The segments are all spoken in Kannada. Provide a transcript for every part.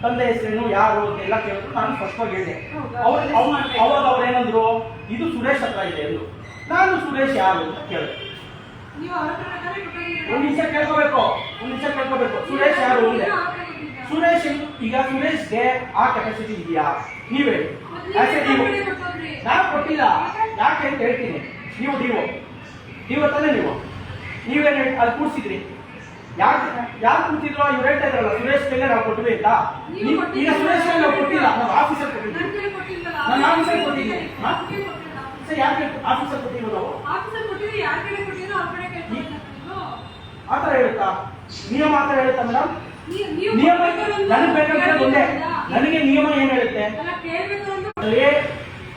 ತಂದೆ ಹೆಸರೇನು ಯಾರು ಅಂತ ಎಲ್ಲ ಕೇಳಿದ್ರು. ನಾನು ಸ್ಪಷ್ಟವಾಗಿ ಹೇಳಿದೆ. ಅವಾಗ ಅವ್ರೇನಂದ್ರು, ಇದು ಸುರೇಶ್ ಹತ್ರ ಇದೆ ಎಂದು. ನಾನು ಸುರೇಶ್ ಯಾರು ಅಂತ ಕೇಳಿದೆ. ಒಂದ್ ನಿಮಿಷ ಕೇಳ್ಕೋಬೇಕು. ಸುರೇಶ್ ಯಾರು ಅಂದೆ. ಸುರೇಶ್ ಈಗ ಸುರೇಶ್ಗೆ ಆ ಕೆಪಾಸಿಟಿ ಇದೆಯಾ ನೀವ್ ಹೇಳಿ. ನಾನು ಕೊಟ್ಟಿಲ್ಲ. ಯಾಕೆ ಅಂತ ಹೇಳ್ತೀನಿ. ನೀವು ಡಿವೋ ತಾನೇ ನೀವೇನು ಅಲ್ಲಿ ಕೂರ್ಸಿದ್ರಿ. ಯಾರು ಕೂತಿದ್ರು ಇವ್ರು ಹೇಳ್ತಾ ಇದ್ರಲ್ಲ ಸುರೇಶ್ ಕೈಲೇ ನಾವು ಕೊಟ್ಟಿವಿ ಅಂತ. ಈಗ ಸುರೇಶ್ ಕೈ ನಾವು ಕೊಟ್ಟಿಲ್ಲ, ನಾವು ಆಫೀಸರ್ ಕೊಟ್ಟಿದ್ದೀವಿ. ನಾನು ಆಫೀಸರ್ ಕೊಟ್ಟಿದ್ದೀನಿ. ಸರ್ ಯಾಕೆ ಆಫೀಸರ್ ಕೊಟ್ಟಿದ್ರು ನಾವು ಆ ಥರ ಹೇಳುತ್ತಾ? ನಿಯಮ ಆ ಥರ ಹೇಳುತ್ತಾ ಮೇಡಮ್? ನಿಯಮ ನನಗೆ ಬೇಕಾಗಿರೋದು ಒಂದೇ. ನನಗೆ ನಿಯಮ ಏನ್ ಹೇಳುತ್ತೆ,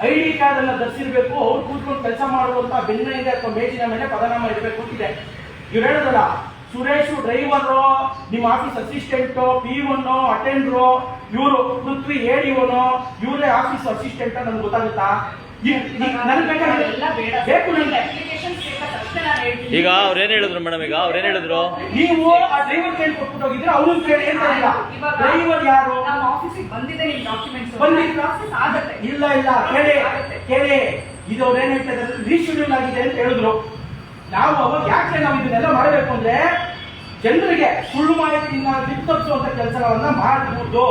ID ಕಾರ್ಡ್ ಅನ್ನ ಧರಿಸಿರ್ಬೇಕು, ಅವ್ರು ಕೂತ್ಕೊಂಡು ಕೆಲಸ ಮಾಡುವಂತ ಬೆನ್ನ ಇದೆ ಅಥವಾ ಮೇಜಿನ ಮೇಲೆ ಪದನಾಮ ಇರಬೇಕು ಅಂತಿದೆ. ಇವ್ರು ಹೇಳೋದಲ್ಲ, ಸುರೇಶ್ ಡ್ರೈವರು, ನಿಮ್ಮ ಆಫೀಸ್ ಅಸಿಸ್ಟೆಂಟ್, P1 ಅಟೆಂಡ್ರು, ಇವರು ಪೃಥ್ವಿ ADO, ಇವರೇ ಆಫೀಸ್ ಅಸಿಸ್ಟೆಂಟ್ ನನ್ಗೆ ಗೊತ್ತಾಗುತ್ತಾ? ಈಗ ಅವ್ರೇನ್ ಹೇಳಿದ್ರು ಮೇಡಮ್? ಈಗ ಅವ್ರೇನ್ ಹೇಳಿದ್ರು? ನೀವು ಆ ಡ್ರೈವರ್ ಕೇಳಿ ಕೊಟ್ಬಿಟ್ಟು ಹೋಗಿದ್ರೆ ಅವ್ರು ಕೇಳಿ ಏನ್ ಇಲ್ಲ. ಡ್ರೈವರ್ ಯಾರು ಇಲ್ಲ ಕೇಳಿ ಇದು ಅವ್ರು ಏನ್ ಹೇಳ್ತಾ ಇದ್ದಾರೆ, ರೀಶೆಡ್ಯೂಲ್ ಆಗಿದೆ ಅಂತ ಹೇಳಿದ್ರು. ನಾವು ಅವಾಗ ಯಾಕೆ ನಾವು ಇದನ್ನೆಲ್ಲ ಮಾಡಬೇಕು ಅಂದ್ರೆ ಜನರಿಗೆ ಸುಳ್ಳು ಮಾಹಿತಿಯಿಂದ ದಿಕ್ತಪ್ಪಿಸುವಂತ ಕೆಲಸಗಳನ್ನ ಮಾಡಬಹುದು.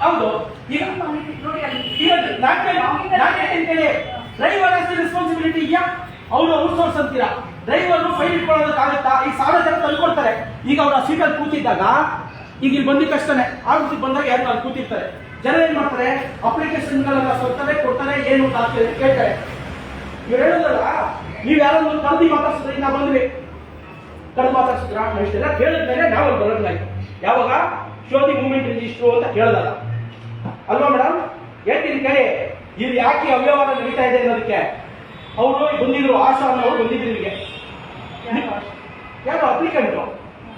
ಹೌದು. ಡ್ರೈವರ್ ರೆಸ್ಪಾನ್ಸಿಬಿಲಿಟಿ ಇದೆಯಾ? ಅವರು ಔಟ್ಸೋರ್ಸ್ ಅಂತೀರಾ. ಡ್ರೈವರ್ ಫೈಲ್ ಇಟ್ಕೊಳ್ಳೋದಕ್ಕಾಗತ್ತಾ? ಈಗ 1000 ಜನ ತಂದ್ಕೊಡ್ತಾರೆ. ಈಗ ಅವ್ರ ಸೀಟಲ್ಲಿ ಕೂತಿದ್ದಾಗ ಈಗ ಇಲ್ಲಿ ಬಂದಿದ್ದ ತಕ್ಷಣ ಆಫೀಸಿಗೆ ಬಂದಾಗ ಯಾರು ಅಲ್ಲಿ ಕೂತಿರ್ತಾರೆ. ಜನ ಏನ್ ಮಾಡ್ತಾರೆ, ಅಪ್ಲಿಕೇಶನ್ಗಳೆಲ್ಲ ಕೊಡ್ತಾರೆ ಏನು ಕೇಳ್ತಾರೆ. ಇವ್ರು ಹೇಳೋದಲ್ಲ, ನೀವ್ ಯಾರೋ ಒಂದು ಕರೆದಿ ಮಾತಾಡ್ಸಿದ್ರೆ ನಾವು ಬಂದ್ವಿ, ಕರೆದು ಮಾತಾಡ್ಸಿದ್ರ ಇಷ್ಟೆಲ್ಲ ಕೇಳಿದ್ಮೇಲೆ ನಾವು ಅಲ್ಲಿ ಬರೋದಾಯ್ತು. ಯಾವಾಗ ಶೋಧಿ ಮೂವ್ಮೆಂಟ್ ರಿಜಿಸ್ಟ್ರು ಅಂತ ಕೇಳಿದಾಗ ಅಲ್ವಾ ಮೇಡಮ್? ಹೇಳ್ತೀನಿ ಕೇಳಿ. ಇಲ್ಲಿ ಯಾಕೆ ಅವ್ಯವಹಾರ ನಡೀತಾ ಇದೆ ಅನ್ನೋದಕ್ಕೆ ಅವರು ಬಂದಿದ್ರು, ಆಶಾ ಅನ್ನೋರು ಬಂದಿದ್ರು ಇಲ್ಲಿಗೆ. ಯಾರು ಅಪ್ಲಿಕೆಂಟು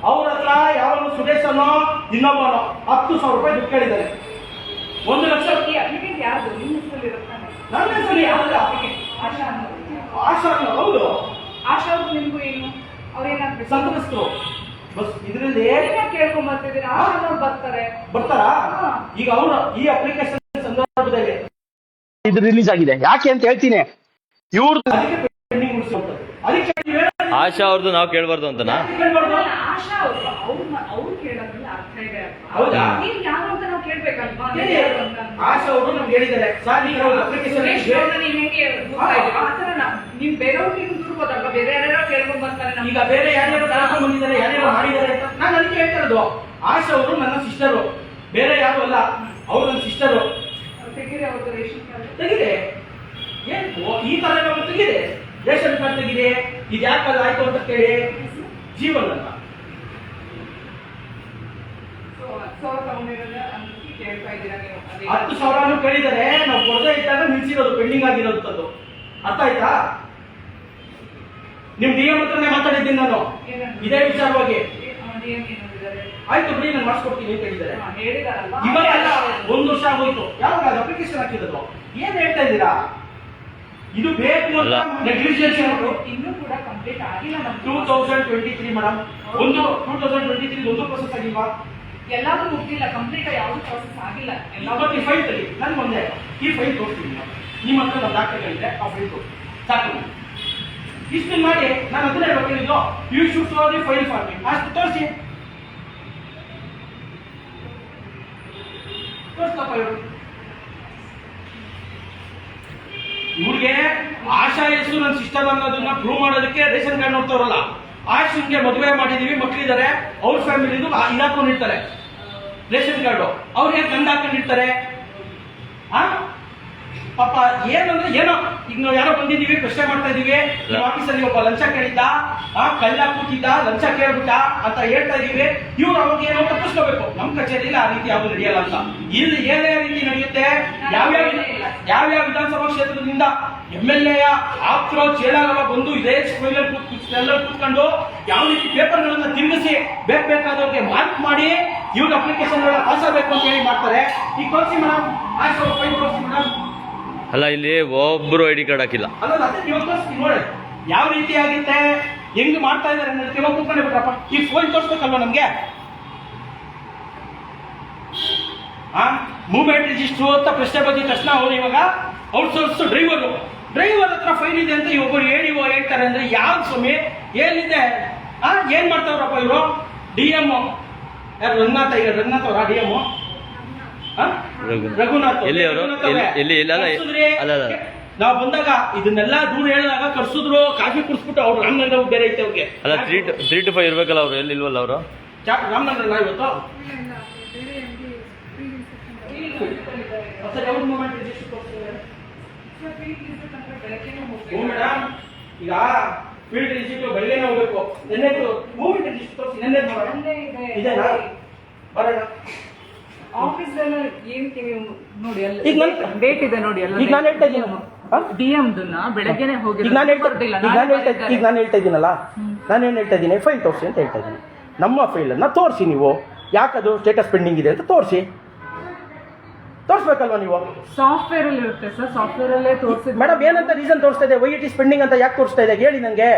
ಅವ್ರ ಹತ್ರ ಯಾವನು ಸುರೇಶ್ ಅನ್ನೋ ಇನ್ನೊಬ್ಬನೋ 10,000 ರೂಪಾಯಿ ದುಡ್ಡು ಕೇಳಿದ್ದಾರೆ. 1 ಲಕ್ಷ. ನನ್ನ ಹೆಸರು ಯಾವ್ದು? ಆಶಾ ಅನ್ನೋ. ಹೌದು. ಆಶಾ ಅವ್ರು ನಿಮ್ಗೂ ಏನು ಸಂತ್ರಸ್ತರು ಬಸ್ ಇದರಲ್ಲಿ ಬರ್ತಾರಾ? ಈಗ ಅವರು ಈ ಅಪ್ಲಿಕೇಶನ್ ಸಂದರ್ಭದಲ್ಲಿ ಇದು ರಿಲೀಸ್ ಆಗಿದೆ. ಯಾಕೆ ಅಂತ ಹೇಳ್ತೀನಿ. ಇವ್ರು ಆಶಾ ಅವ್ರದ್ದು ನಾವು ಕೇಳಬಾರ್ದು ಅಂತನಾ? ಆಶಾ ಅವರು ನಮ್ಗೆ ಹೇಳಿದ್ದಾರೆ, ಈಗ ಬೇರೆ ಯಾರ್ಯಾರು ಬಂದಿದ್ದಾರೆ, ಯಾರ್ಯಾರು ಮಾಡಿದ್ದಾರೆ ಅಂತ ನಾನು ಅದಕ್ಕೆ ಹೇಳ್ತಾ ಇರೋದು. ಆಶಾ ಅವರು ನನ್ನ ಸಿಸ್ಟರು, ಬೇರೆ ಯಾರು ಅಲ್ಲ. ಅವ್ರು ನನ್ನ ಸಿಸ್ಟರು. ತೆಗಿದೆ ಏನ್ ಈ ತರ ತೆಗಿದೆ, ರೇಷನ್ ಕಾರ್ಡ್ ತೆಗಿದೆ. ಇದು ಯಾಕಲ್ಲ ಆಯ್ತು ಅಂತ ಕೇಳಿ. ಜೀವನ ಅಂತ 10,000 ಕೇಳಿದರೆ ನಾವು ಕೊಡದೇ ಇದ್ದಾಗ ನಿಲ್ಸಿರೋದು, ಪೆಂಡಿಂಗ್ ಆಗಿರೋದು. ಅರ್ಥ ಆಯ್ತಾ? ನಿಮ್ DM ಹತ್ರನೇ ಮಾತಾಡಿದ್ದೀನಿ ನಾನು ಇದೇ ವಿಚಾರವಾಗಿ. ಆಯ್ತು ಬಿಡಿ, ನಾನು ಮಾಡಿಸ್ಕೊಡ್ತೀನಿ ಅಂತ ಹೇಳಿದ್ದಾರೆ. ಇವಾಗ 1 ವರ್ಷ ಆಗೋಯ್ತು. ಯಾವಾಗ ಅಪ್ಲಿಕೇಶನ್ ಹಾಕಿರೋದು? ಏನ್ ಹೇಳ್ತಾ ಇದ್ದೀರಾ? ಇದು ಬೇಕು ಅಂತ ನೆಗ್ಲಿಜೆನ್ಸ್ ಇನ್ನೂ ಕೂಡ ಕಂಪ್ಲೀಟ್ ಆಗಿಲ್ಲ. 2023 ಮೇಡಮ್, 2023 ಒಂದು ಪ್ರೊಸೆಸ್ ಆಗಿಲ್ವಾ? ಎಲ್ಲಾದ್ರೂ ಮುಗ್ದಿಲ್ಲ, ಕಂಪ್ಲೀಟ್ ಯಾವ್ದು ಪ್ರೊಸೆಸ್ ಆಗಿಲ್ಲ. ಈ ಫೈಲ್ ತೆಗಿ, ನನ್ಗೆ ಒಂದೇ ಈ ಫೈಲ್ ತೋರಿಸ್ತೀನಿ. ನಿಮ್ಮ ಹತ್ರ ನಮ್ಮ ದಾಖಲೆಗಳಿದೆ, ಆ ಫೈಲ್ ತೋರಿಸಿ ಸಾಕು. ಇಷ್ಟು ಮಾಡಿ ನಾನು ಅದನ್ನೇ ಹೇಳ್ಬೇಕಿದ್ದು, you should show the file for me. ಅಷ್ಟು ತೋರಿಸಿ. ತೋರಿಸ್ಲಪ್ಪ ಇವರು. ಇವ್ರಿಗೆ ಆಶಾ ಹೆಸರು ನನ್ನ ಸಿಸ್ಟರ್ ಅನ್ನೋದನ್ನ ಪ್ರೂವ್ ಮಾಡೋದಕ್ಕೆ ರೇಷನ್ ಕಾರ್ಡ್ ನೋಡ್ತಾರಲ್ಲ, ಆಶನ್ಗೆ ಮದುವೆ ಮಾಡಿದೀವಿ, ಮಕ್ಕಳಿದ್ದಾರೆ, ಅವ್ರ ಫ್ಯಾಮಿಲಿದು ಇದಾಕೊಂಡಿರ್ತಾರೆ ರೇಷನ್ ಕಾರ್ಡು. ಅವ್ರಿಗೆ ಗಂಡ ಹಾಕೊಂಡಿರ್ತಾರೆ. ಪಾಪ ಏನಂದ್ರೆ ಏನೋ ಈಗ ನಾವು ಯಾರೋ ಬಂದಿದ್ದೀವಿ, ಪ್ರಶ್ನೆ ಮಾಡ್ತಾ ಇದೀವಿ, ನಿಮ್ಮ ಆಫೀಸಲ್ಲಿ ಒಬ್ಬ ಲಂಚ ಕೇಳಿದ್ದ, ಕಳ್ಳ ಕೂತಿದ್ದ, ಲಂಚ ಕೇಳ್ಬಿಟ್ಟ ಅಂತ ಹೇಳ್ತಾ ಇದೀವಿ. ಇವ್ರು ಅವಾಗ ಏನೋ ತಪ್ಪಿಸ್ಕೋಬೇಕು. ನಮ್ಮ ಕಚೇರಿಯಲ್ಲಿ ಆ ರೀತಿ ಯಾವುದು ನಡೆಯಲ್ಲ ಅಂತ. ಇಲ್ಲಿ ಏನೇ ರೀತಿ ನಡೆಯುತ್ತೆ, ಯಾವ್ಯಾವ ವಿಧಾನಸಭಾ ಕ್ಷೇತ್ರದಿಂದ MLA ಆಪ್ತರೋ ಚೇಳಾಗವ ಬಂದು ಇದೇ ಸ್ಕೂಲಲ್ಲಿ ಕೂತ್ಕೊಂಡು ಯಾವ ರೀತಿ ಪೇಪರ್ಗಳನ್ನ ತಿರುಗಿಸಿ ಬೇಕಾದವ್ರಿಗೆ ಮಾರ್ಕ್ ಮಾಡಿ ಇವ್ರ ಅಪ್ಲಿಕೇಶನ್ ಪಾಸ್ ಆಗಬೇಕು ಅಂತ ಹೇಳಿ ಮಾಡ್ತಾರೆ. ಈಗ ತೋರಿಸಿ ಮೇಡಮ್, ತೋರಿಸಿ ಮೇಡಮ್. ಅಲ್ಲ, ಇಲ್ಲಿ ಒಬ್ರು ID ಕಾರ್ಡ್ ಹಾಕಿಲ್ಲ. ಅಲ್ಲ, ಅದೇ ನೀವು ತೋರಿಸ್ತೀನಿ ನೋಡಿ ಯಾವ ರೀತಿ ಆಗುತ್ತೆ. ಹೆಂಗ್ ಮಾಡ್ತಾ ಇದಾರೆ ಅಂದ್ರೆ ಕೆಲವು ಕೂತ್ಕೊಂಡೆ ಬಿಟ್ರಪ್ಪ. ಈ ಫೋನ್ ತೋರಿಸ್ಬೇಕಲ್ವ ನಮ್ಗೆ? ಮೂವ್ಮೆಂಟ್ ರಿಜಿಸ್ಟ್ರು ಅಂತ ಪ್ರಶ್ನೆ ಬಂದಿದ ತಕ್ಷಣ ಅವ್ರು ಇವಾಗ ಔಟ್ಸೋರ್ಸ್ ಡ್ರೈವರ್ ಹತ್ರ ಫೈಲ್ ಇದೆ ಅಂತ ಒಬ್ಬರು ಹೇಳ್ತಾರೆ ಅಂದ್ರೆ ಯಾವ್ದು ಸ್ವಾಮಿ ಏನಿದೆ? ಏನ್ ಮಾಡ್ತಾವ್ರಪ್ಪ ಇವರು? DM ಯಾರು? ರಂಗನಾಥ್ ಅವರ DM ರಘುನಾಥ್. ಎಲ್ಲಿ ಅವರು? ಎಲ್ಲಿ? ನಾವು ಬಂದಾಗ ಇದನ್ನೆಲ್ಲ ದೂರ ಹೇಳಿದಾಗ ಕರ್ಸಿದ್ರು, ಕಾಫಿ ಕುಡಿಸ್ಬಿಟ್ಟು ಅವ್ರು ರಾಮನಗರ ಬೇರೆ ಐತೆ ಅವ್ರಿಗೆ. ಅಲ್ಲ 3 to 5 ಇರ್ಬೇಕಲ್ಲ ಅವ್ರು, ಎಲ್ಲಿ ಇಲ್ವಲ್ಲ ಅವರು? ರಾಮನಗರ ಇವತ್ತು ಮೇಡಮ್ ಈಗ ಫೀಲ್ಡ್ ರಿಜಿಸ್ಟರ್ ಬೆಳಗ್ಗೆನೆ ಹೋಗ್ಬೇಕು. ಮೂವ್ಮೆಂಟ್ ರಿಜಿಸ್ಟರ್ ತೋರಿಸಿ. ಇದೆನಾ? ಬರೋಣ. ಆಫೀಸ್ ಏನಕ್ಕೆ ನೀವು ನೋಡಿ ಅಲ್ಲ ಈಗ ಡೇಟ್ ಇದೆ ನೋಡಿ ಅಲ್ಲ. ಈಗ ನಾನು ಹೇಳ್ತಾ ಇದ್ದೀನಿ DM ಬೆಳಗ್ಗೆನೆ ಹೋಗಿ ಈಗ ನಾನು ಹೇಳ್ತಾ ಇದ್ದೀನಲ್ಲ, ನಾನೇನು ಹೇಳ್ತಾ ಇದ್ದೀನಿ, ಫೈಲ್ ತೋರಿಸಿ ಅಂತ ಹೇಳ್ತಾ ಇದ್ದೀನಿ. ನಮ್ಮ ಫೈಲನ್ನು ತೋರಿಸಿ ನೀವು. ಯಾಕದು ಸ್ಟೇಟಸ್ ಪೆಂಡಿಂಗ್ ಇದೆ ಅಂತ ತೋರಿಸ್ಬೇಕಲ್ವಾ ನೀವು? ಸಾಫ್ಟ್ವೇರ್ ಅಲ್ಲಿ ಇರುತ್ತೆ ಸರ್, ಸಾಫ್ಟ್ವೇರ್ ಅಲ್ಲೇ ತೋರಿಸಿ. ಮೇಡಮ್ ಏನಂತ ರೀಸನ್ ತೋರಿಸ್ತಾ ಇದೆ? ವೈ ಇಟ್ ಇಸ್ ಪೆಂಡಿಂಗ್ ಅಂತ ಯಾಕೆ ತೋರಿಸ್ತಾ ಇದೆ ಹೇಳಿ ನನಗೆ.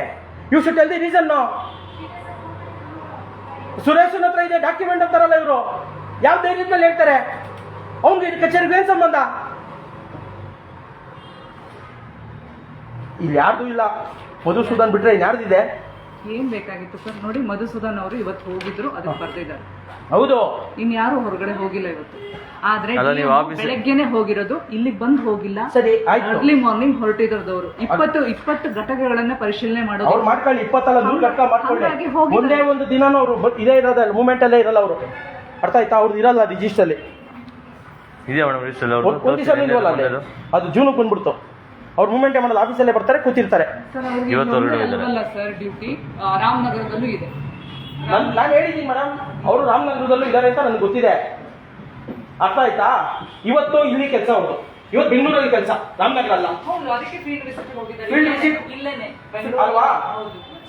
You should tell the reason. ಸುರೇಶನ್ ಹತ್ರ ಇದೆ ಡಾಕ್ಯುಮೆಂಟ್ ಅಂತಾರಲ್ಲ ಇವರು, ಯಾವ ಧೈರ್ಯದ ಮೇಲೆ ಹೇಳ್ತಾರೆ? ಅವ್ನಿಗೆ ಇದು ಕಚೇರಿಗೆ ಏನ್ ಸಂಬಂಧ? ಇಲ್ಲಿ ಯಾರ್ದು ಇಲ್ಲ, ಮಧುಸೂದನ್ ಬಿಟ್ರೆ ಇನ್ಯಾರ್ದಿದೆ? ಏನ್ ಬೇಕಾಗಿತ್ತು ಸರ್ ನೋಡಿ, ಮಧುಸೂದನ್ ಅವರು ಇವತ್ತು ಹೋಗಿದ್ರು, ಅದಕ್ಕೆ ಬರ್ದಿದ್ದಾರೆ. ಹೌದು, ಇನ್ಯಾರು ಹೊರಗಡೆ ಹೋಗಿಲ್ಲ ಇವತ್ತು. ಆದ್ರೆ ಅಲ್ಲ, ನೀವು ಆಫೀಸ್ ಬೆಳಗ್ಗೆನೆ ಹೋಗಿರೋದು, ಇಲ್ಲಿಗೆ ಬಂದು ಹೋಗಿಲ್ಲ. ಸರಿ ಆಯ್ತು. ಅರ್ಲಿ ಮಾರ್ನಿಂಗ್ ಹೊರಟಿದ್ರದವರು 20 ಘಟಕಗಳನ್ನ ಪರಿಶೀಲನೆ ಮಾಡೋದು. ಅವ್ರು ಮಾಡ್ಕೊಳ್ಳಿ, 20 ಅಲ್ಲ 100 ಘಟಕ ಮಾಡ್ಕೊಳ್ಳಿ. ಹಾಗಾಗಿ ಹೋಗಿದ್ದಾರೆ. ಒಂದೇ ಒಂದು ದಿನಾನು ಅವರು ಇದೇ ಇರೋದಲ್ಲ, ಮೂಮೆಂಟ್ ಅಲ್ಲೇ ಇರಲ್ಲ ಅವರು. ಅರ್ಥ ಆಯ್ತಾ? ಅವ್ರದ್ದು ಇರಲ್ಲ ರಿಜಿಸ್ಟರ್ ಅಲ್ಲಿ. ಇದೆಯಾ ಮೇಡಮ್ ರಿಜಿಸ್ಟರ್ ಅವ್ರದ್ದು? ಕಂಡೀಷನ್ ಇಲ್ವಲ್ಲ ಅಲ್ಲಿ, ಅದು ಜೂನಿಗೆ ಬಂದ್ಬಿಡ್ತು. ಅವ್ರು ಮೂಮೆಂಟ್ ಮಾಡಲ್ಲ, ಆಫೀಸಲ್ಲೇ ಬರ್ತಾರೆ, ಕೂತಿರ್ತಾರೆ. ಇವತ್ತು ಅಲ್ವಲ್ಲ ಸರ್ ಡ್ಯೂಟಿ, ರಾಮನಗರದಲ್ಲೂ ಇದೆ. ನಾನು ಹೇಳಿದ್ದೀನಿ ಮೇಡಮ್, ಅವರು ರಾಮನಗರದಲ್ಲೂ ಇದ್ದಾರೆ ಅಂತ ನನಗೆ ಗೊತ್ತಿದೆ. ಅರ್ಥ ಆಯ್ತಾ? ಇವತ್ತು ಇಲ್ಲಿ ಕೆಲಸ ಅವ್ರದ್ದು, ಇವತ್ತು ಬೆಂಗಳೂರಲ್ಲಿ ಕೆಲಸ, ರಾಮನಗರ ಅಲ್ಲ. ಅದಕ್ಕೆ ಫೀಲ್ಡ್ ವಿಸಿಟ್ ಹೋಗಿದ್ದಾರೆ. ಫೀಲ್ಡ್ ವಿಸಿಟ್ ಇಲ್ಲೇನೆ ಅಲ್ವಾ?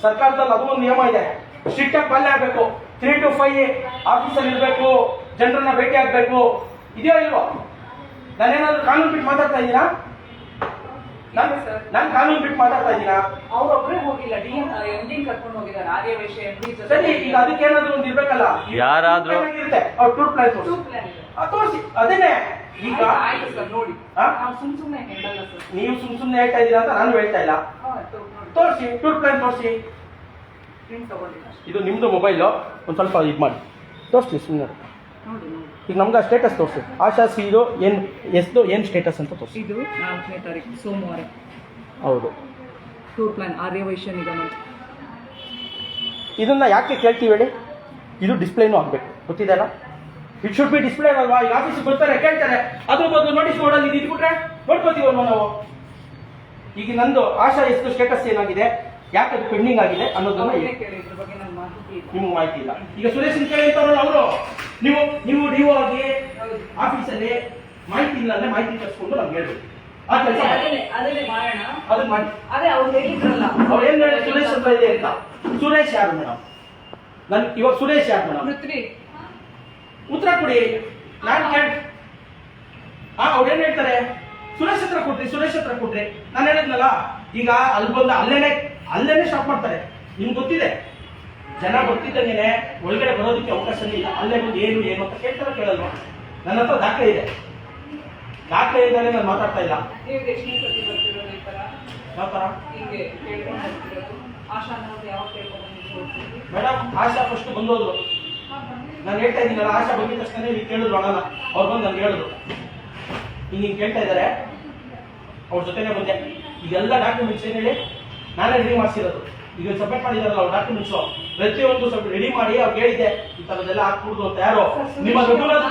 ಸರ್ಕಾರದಲ್ಲಿ ಅದು ಒಂದು ನಿಯಮ ಇದೆ, ಸ್ಟ್ರಿಕ್ಟ್ ಆಗಿ ಪಾಲನೆ ಆಗಬೇಕು. 3 to 5 ಆಫೀಸಲ್ಲಿ ಇರಬೇಕು, ಜನರನ್ನ ಭೇಟಿ ಆಗ್ಬೇಕು. ಇದೆಯೋ ಇಲ್ವೋ? ನಾನೇನಾದ್ರೂ ಕಾನೂನು ಬಿಟ್ಟು ಮಾತಾಡ್ತಾ ಇದ್ದೀನಾ? ನಾನು ಕಾನೂನು ಬಿಟ್ಟು ಮಾತಾಡ್ತಾ ಇದ್ದೀನಾ? ಅವ್ರೊಬ್ಬರೇ ಹೋಗಿಲ್ಲ, MD ಕರ್ಕೊಂಡು ಹೋಗಿದ್ದಾರೆ. ಆರ್ಯವೈಶ್ಯ MD ಸರಿ, ಈಗ ಅದಕ್ಕೆ ಏನಾದ್ರು ಒಂದು ಇರ್ಬೇಕಲ್ಲ. ಯಾರಾದ್ರೂ ಇರುತ್ತೆ ಅವ್ರ ಟೂರ್ ಪ್ಲಾನ್ ತೋರಿಸಿ. ಅದೇನೆ ಈಗ ಆಯ್ತು ಸರ್ ನೋಡಿ, ನಾವು ಸುಮ್ಮನೆ ಹೇಳಲ್ಲ ಸರ್. ನೀವು ಸುಮ್ಮನೆ ಹೇಳ್ತಾ ಇದ್ದೀರಾ ಅಂತ ನಾನು ಹೇಳ್ತಾ ಇಲ್ಲ. ತೋರಿಸಿ, ಟೂರ್ ಪ್ಲಾನ್ ತೋರಿಸಿ. ಇದು ನಿಮ್ದು ಮೊಬೈಲು, ಒಂದು ಸ್ವಲ್ಪ ಇದು ಮಾಡಿ ತೋರಿಸಿ ಸುಮ್ಮನೆ. ಈಗ ನಮ್ಗೆ ಸ್ಟೇಟಸ್ ತೋರಿಸಿ. ಆಶಾ ಸಿದು ಏನು ಸ್ಟೇಟಸ್ ಅಂತ ತೋರಿಸಿ. ಇದು 4ನೇ ತಾರೀಕು ಸೋಮವಾರ. ಹೌದು, ಟೂರ್ ಪ್ಲಾನ್ ಆರ್ಯವೈಶ್ಯ ನಿಗಮ. ಇದನ್ನ ಯಾಕೆ ಕೇಳ್ತೀವಿ ಹೇಳಿ? ಇದು ಡಿಸ್ಪ್ಲೇನೂ ಆಗಬೇಕು, ಗೊತ್ತಿದೆ ಅಲ್ಲ? ಇಟ್ ಶುಡ್ ಬಿ ಡಿಸ್ಪ್ಲೇ ಅಲ್ವಾ? ಈಗ ಆಫೀಸಿಗೆ ಬರ್ತಾರೆ, ಕೇಳ್ತಾರೆ, ಅದ್ರ ಬದಲು ನೋಟಿಸ್ ಬೋರ್ಡಲ್ಲಿ ಇದು ಇಟ್ಬಿಟ್ರೆ ನೋಡ್ಕೋತೀವಲ್ವ ನಾವು? ಈಗ ನಂದು ಆಶಾ ಎಷ್ಟು ಸ್ಟೇಟಸ್ ಏನಾಗಿದೆ, ಯಾಕೆ ಅದು ಪೆಂಡಿಂಗ್ ಆಗಿದೆ ಅನ್ನೋದನ್ನ ನಿಮ್ಗೆ ಮಾಹಿತಿ ಇಲ್ಲ. ಈಗ ಸುರೇಶ್ ಕೇಳಿ ಅಂತಾರಲ್ಲ ಅವರು, ನೀವು DO ಆಗಿ ಆಫೀಸಲ್ಲಿ ಮಾಹಿತಿ ಇಲ್ಲ ಅಂದ್ರೆ ಮಾಹಿತಿ ತರಿಸ್ಕೊಂಡು ನಮ್ಗೆ ಹೇಳ್ಬೇಕು. ಆ ಕೆಲಸ ಅದನ್ನ ಮಾಡಿ. ಅವ್ರು ಏನ್ ಹೇಳಿ ಸುರೇಶ್ ಹತ್ರ ಇದೆ ಅಂತ. ಸುರೇಶ್ ಯಾರು ಮೇಡಮ್? ಇವಾಗ ಸುರೇಶ್ ಯಾರು ಮೇಡಮ್? ಉತ್ತರ ಕೊಡಿ. ನಾನು ಅವ್ರು ಏನ್ ಹೇಳ್ತಾರೆ? ಸುರೇಶ್ ಹತ್ರ ಕೊಟ್ರಿ. ನಾನು ಹೇಳಿದ್ನಲ್ಲ, ಈಗ ಅಲ್ಲಿ ಬಂದ ಅಲ್ಲೇನೆ ಸ್ಟಾಪ್ ಮಾಡ್ತಾರೆ. ನಿಮ್ಗೆ ಗೊತ್ತಿದೆ, ಜನ ಗೊತ್ತಿದ್ದಂಗೆನೆ ಒಳಗಡೆ ಬರೋದಕ್ಕೆ ಅವಕಾಶನೇ ಇಲ್ಲ. ಅಲ್ಲೇ ಬಂದು ಏನು ಅಂತ ಕೇಳಲ್ವಾ? ನನ್ನ ಹತ್ರ ದಾಖಲೆ ಇದೆ, ದಾಖಲೆ ಇದ್ದಾನೆ ನಾನು ಮಾತಾಡ್ತಾ ಇಲ್ಲ. ಯಾವ ತರ ಮೇಡಮ್? ಆಶಾ ಫಸ್ಟ್ ಬಂದೋದ್ರು, ನಾನು ಹೇಳ್ತಾ ಇದ್ದೀನಲ್ಲ, ಆಶಾ ಬಂದಿದ ತಕ್ಷಣ ಇಲ್ಲಿ ಕೇಳಿದ್ರು ಅಣ್ಣನ. ಅವ್ರು ಬಂದು ನನ್ಗೆ ಹೇಳಿದ್ರು, ಹಿಂಗೆ ಕೇಳ್ತಾ ಇದ್ದಾರೆ, ಅವ್ರ ಜೊತೆನೆ ಬಂದೆ. ಇದೆಲ್ಲ ಡಾಕ್ಯುಮೆಂಟ್ಸ್ ಏನ್ ಹೇಳಿ ನಾನೇ ರೆಡಿ ಮಾಡಿಸಿರೋದು. ಈಗ ಸಬ್ಮಿಟ್ ಮಾಡಿದಾರಲ್ಲ ಅವ್ರ ಡಾಕ್ಯುಮೆಂಟ್ಸ್, ಪ್ರತಿಯೊಂದು ಸ್ವಲ್ಪ ರೆಡಿ ಮಾಡಿ ಅವ್ರಿಗೆ ಹೇಳಿದ್ದೆ, ಈ ತರದೆಲ್ಲ ಹಾಕ್ಬಿಡುದು ಅಂತ. ಯಾರು? ನಿಮ್ಮ ಸುರೇಶ್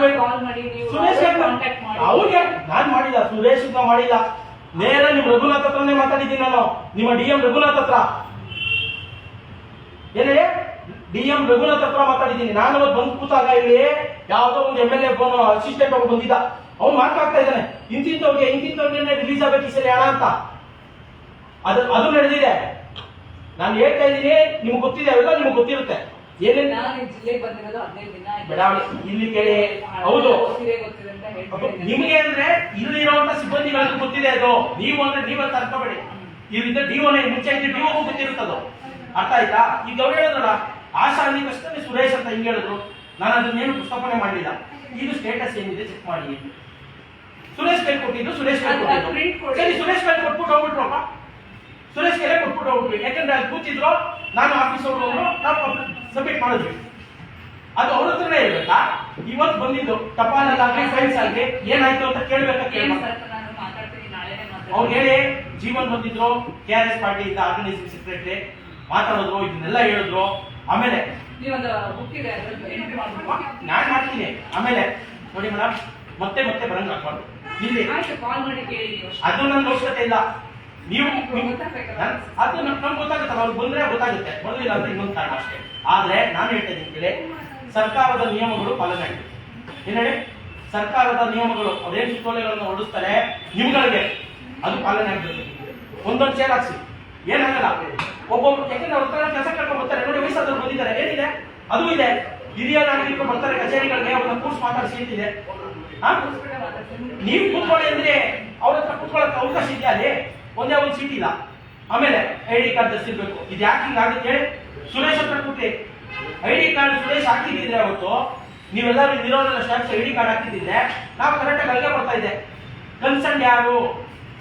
ಅವ್ರಿಗೆ ನಾನ್ ಮಾಡಿಲ್ಲ, ಸುರೇಶ್ ಮಾಡಿಲ್ಲ. ನೇರ ನಿಮ್ ರಘುನಾಥ್ ಹತ್ರನೇ ಮಾತಾಡಿದ್ದೀನಿ ನಾನು, ನಿಮ್ಮ DM ರಘುನಾಥ್ ಹತ್ರ. ಏನ್ ಹೇಳಿ? DM ರಘುನಾಥ್ ಹತ್ರ ಮಾತಾಡಿದ್ದೀನಿ. ನಾನು ಅವತ್ತು ಬಂದು ಕೂತಾಗ ಇಲ್ಲಿ ಯಾವ್ದೋ ಒಂದು MLA ಅಸಿಸ್ಟೆಂಟ್ ಒಬ್ಬ ಬಂದಿದ್ದ, ಅವ್ನು ಮಾತಾಡ್ತಾ ಇದ್ದಾನೆ, ಇಂತಿಂತವ್ರಿಗೆ ರಿಲೀಸ್ ಆಗ್ಬೇಕು ಈ ಸರಿ ಹಣ ಅಂತ. ಅದು ನಡೆದಿದೆ. ನಾನು ಹೇಳ್ತಾ ಇದ್ದೀನಿ, ನಿಮ್ಗೆ ಗೊತ್ತಿದೆ, ಅವೆಲ್ಲ ನಿಮ್ಗೆ ಗೊತ್ತಿರುತ್ತೆ. ಏನೇನು ಇಲ್ಲಿ ಕೇಳಿ. ಹೌದು, ನಿಮಗೆ ಅಂದ್ರೆ ಇಲ್ಲಿರುವಂತ ಸಿಬ್ಬಂದಿಗಳಿಗೆ ಗೊತ್ತಿದೆ ಅದು. ನೀವು ಅಂದ್ರೆ ನೀವೇ ತರ್ಕೋಬೇಡಿ. ಇಲ್ಲಿಂದ DO ಮುಂಚೆ DOಗೂ ಗೊತ್ತಿರುತ್ತದು. ಅರ್ಥ ಆಯ್ತಾ? ಈಗ ಅವ್ರು ಹೇಳಿದ್ರಲ್ಲ ಆಶಾ ಅಂದಿದ ತಕ್ಷಣ ಸುರೇಶ್ ಅಂತ ಹಿಂಗೆ ಹೇಳಿದ್ರು, ನಾನು ಅದನ್ನೇನು ಪ್ರಸ್ತಾಪನೆ ಮಾಡಲಿಲ್ಲ. ಇದು ಸ್ಟೇಟಸ್ ಏನಿದೆ ಚೆಕ್ ಮಾಡಿ. ಸುರೇಶ್ ಕೈ ಕೊಟ್ಟಿದ್ದು ಸುರೇಶ್ ಕೈ ಕೊಟ್ಟಿದ್ದು, ಸರಿ ಸುರೇಶ್ ಕೈ ಕೊಟ್ಬಿಟ್ಟು ಹೋಗ್ಬಿಟ್ರಪ್ಪ, ಸುರೇಶ್ ಕೈಲೇ ಕೊಟ್ಬಿಟ್ಟು ಹೋಗ್ಬಿಟ್ವಿ. ಯಾಕಂದ್ರೆ ಅಲ್ಲಿ ಕೂತಿದ್ರು, ನಾನು ಆಫೀಸ್ ಅವರು ನಾವು ಸಬ್ಮಿಟ್ ಮಾಡಿದ್ವಿ. ಅದು ಅವ್ರ ಹತ್ರನೇ ಇರ್ಬೇಕಾ? ಇವತ್ತು ಬಂದಿದ್ದು ಟಪಾಲಲ್ಲಾಗ್ಲಿ ಫೈಲ್ಸ್ ಆಗಲಿ ಏನಾಯ್ತು ಅಂತ ಕೇಳ್ಬೇಕಾ? ಅವ್ರು ಹೇಳಿ ಜೀವನ್ ಬಂದಿದ್ರು, KRS ಪಾರ್ಟಿಯಿಂದ ಆರ್ಗನೈಸಿಂಗ್ ಸೆಕ್ರೆಟರಿ ಮಾತಾಡಿದ್ರು, ಇದನ್ನೆಲ್ಲ ಹೇಳಿದ್ರು. ಆಮೇಲೆ ನಾನ್ ಮಾಡ್ತೀನಿ. ಆಮೇಲೆ ನೋಡಿ ಮೇಡಮ್, ಮತ್ತೆ ಮತ್ತೆ ಬರಂಗ್ ಹಾಕ್ಬಾರ್ದು ಇಲ್ಲಿ. ಅದು ನನ್ಗೆ ಅವಶ್ಯಕತೆ ಇಲ್ಲ. ನೀವು ಅದು ನಮ್ಗೆ ಗೊತ್ತಾಗುತ್ತಲ್ಲ, ಅವ್ರು ಬಂದ್ರೆ ಗೊತ್ತಾಗುತ್ತೆ, ಬರಲಿಲ್ಲ ಅಂತ ಇನ್ನೊಂದು ಕಾರಣ ಅಷ್ಟೇ. ಆದ್ರೆ ನಾನು ಹೇಳ್ತಾ ಇದ್ದೀನಿ ಕೇಳಿ, ಸರ್ಕಾರದ ನಿಯಮಗಳು ಪಾಲನೆ ಆಗಿದೆ. ಏನ್ ಹೇಳಿ? ಸರ್ಕಾರದ ನಿಯಮಗಳು ಅದೇನು ಸುತ್ತೋಲೆಗಳನ್ನು ಹೊರಡಿಸ್ತಾರೆ ನಿಮ್ಗಳಿಗೆ, ಅದು ಪಾಲನೆ ಆಗ್ಬೇಕು. ಒಂದೊಂದು ಚೇರ್ ಹಾಕ್ಸಿ, ಏನಾಗಲ್ಲ. ಒಬ್ಬೊಬ್ರು ಯಾಕಂದ್ರೆ ಅವ್ರ ಹತ್ರ ಕೆಲಸ ಕರ್ಕೊಂಡು ಬರ್ತಾರೆ ನೋಡಿ, ವಯಸ್ಸಾದವ್ರು ಬಂದಿದ್ದಾರೆ, ಏನಿದೆ ಅದು ಇದೆ. ಹಿರಿಯ ನಾಗರಿಕರು ಬರ್ತಾರೆ ಕಚೇರಿಗಳಿಗೆ, ಅವ್ರನ್ನ ಕೂರ್ಸ್ ಮಾತಾಡಿಸಿ ಅಂತಿದೆ. ನೀವು ಕೂತ್ಕೊಳ್ಳಿ ಅಂದ್ರೆ ಅವ್ರ ಹತ್ರ ಕೂತ್ಕೊಳ್ಳೋಕೆ ಅವಕಾಶ ಇದೆಯಾ? ಅಲ್ಲಿ ಒಂದೇ ಒಂದು ಸೀಟ್ ಇಲ್ಲ. ಆಮೇಲೆ ID ಕಾರ್ಡ್ ತರಿಸಿರ್ಬೇಕು. ಇದು ಯಾಕೆ ಹಿಂಗಾಗುತ್ತೆ? ಸುರೇಶ್ ಹತ್ರ ಕೂತಿ ID ಕಾರ್ಡ್ ಸುರೇಶ್ ಹಾಕಿದ್ರೆ ಅವತ್ತು ನೀವೆಲ್ಲರೂ ಇರೋರೆಲ್ಲ ಸ್ಟಾಫ್ಸ್ ID ಕಾರ್ಡ್ ಹಾಕಿದ್ರೆ ನಾವು ಕರೆಕ್ಟಾಗಿ ಅಲ್ಲಿಗೆ ಬರ್ತಾ ಇದೆ. ಕನ್ಸರ್ನ್ ಯಾರು,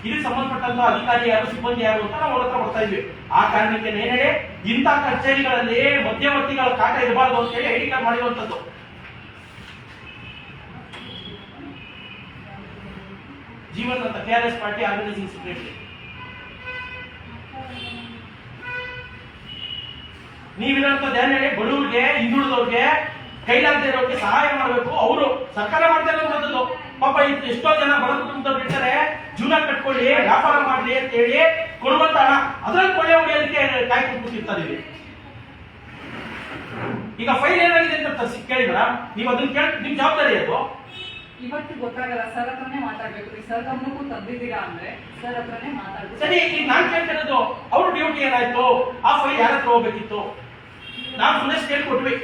ಇದಕ್ಕೆ ಸಂಬಂಧಪಟ್ಟಂತ ಅಧಿಕಾರಿ ಯಾರು, ಸಿಬ್ಬಂದಿ ಯಾರು ಅಂತ ನಾವು ಅವ್ರ ಹತ್ರ ಬರ್ತಾ ಇದ್ವಿ. ಆ ಕಾರಣಕ್ಕೆ ಏನ್ ಹೇಳಿ, ಇಂಥ ಕಚೇರಿಗಳಲ್ಲಿ ಮಧ್ಯವರ್ತಿಗಳ ಕಾಟ ಇರಬಾರ್ದು ಅಂತ ಹೇಳಿ ID ಕಾರ್ಡ್ ಮಾಡಿರುವಂತದ್ದು. ಜೀವನ್ ಅಂತ KRS ಪಾರ್ಟಿ ಆರ್ಗನೈಸಿಂಗ್ ಸೆಕ್ರೆಟರಿ. ನೀವಿರೋಂಥದ್ದು ಏನ್ ಹೇಳಿ, ಬಡವರಿಗೆ, ಹಿಂದುಳಿದವ್ರಿಗೆ, ಕೈಲಾಗದೆ ಇರೋರಿಗೆ ಸಹಾಯ ಮಾಡಬೇಕು. ಅವರು ಸರ್ಕಾರ ಮಾಡ್ತಾ ಇರೋದು ಪಾಪ ಎಷ್ಟೋ ಜನ ಬಡ ಕುಟುಂಬದವ್ರು ಇರ್ತಾರೆ, ಜೀವನ ಕಟ್ಕೊಳ್ಳಿ, ವ್ಯಾಪಾರ ಮಾಡ್ಲಿ ಅಂತ ಹೇಳಿ ಕೊಡುವಂತ ಹಣ ಅದ್ರಲ್ಲಿ ಕೊಳ್ಳೆ ಹೊಡೆಯೋದಕ್ಕೆ ಕಾಯ್ಕೊಂಡು ಕೂತಿರ್ತಾರೆ. ಈಗ ಫೈಲ್ ಏನಾಗಿದೆ ಅಂತ ಕೇಳಿ ಮೇಡಮ್, ನೀವು ಅದನ್ನ ಕೇಳಿ ನಿಮ್ ಜವಾಬ್ದಾರಿ ಅದು. ಇವತ್ತು ಗೊತ್ತಾಗಲ್ಲ, ಸರ್ ಹತ್ರನೇ ಮಾತಾಡ್ಬೇಕು. ಸರ್ ಗಮನಕ್ಕೂ ತಂದಿದ್ದೀರಾ ಅಂದ್ರೆ ಸರ್ ಹತ್ರನೇ ಮಾತಾಡ್ಬೇಕು. ಸರಿ, ಈಗ ನಾನ್ ಕೇಳ್ತಿರೋದು ಅವ್ರ ಡ್ಯೂಟಿ ಏನಾಯ್ತು? ಆ ಫೈಲ್ ಯಾರ ಹತ್ರ ಹೋಗ್ಬೇಕಿತ್ತು? ನಾವು ಸುರೇಶ್ ಕೇಳ್ಕೊಟ್ವಿ,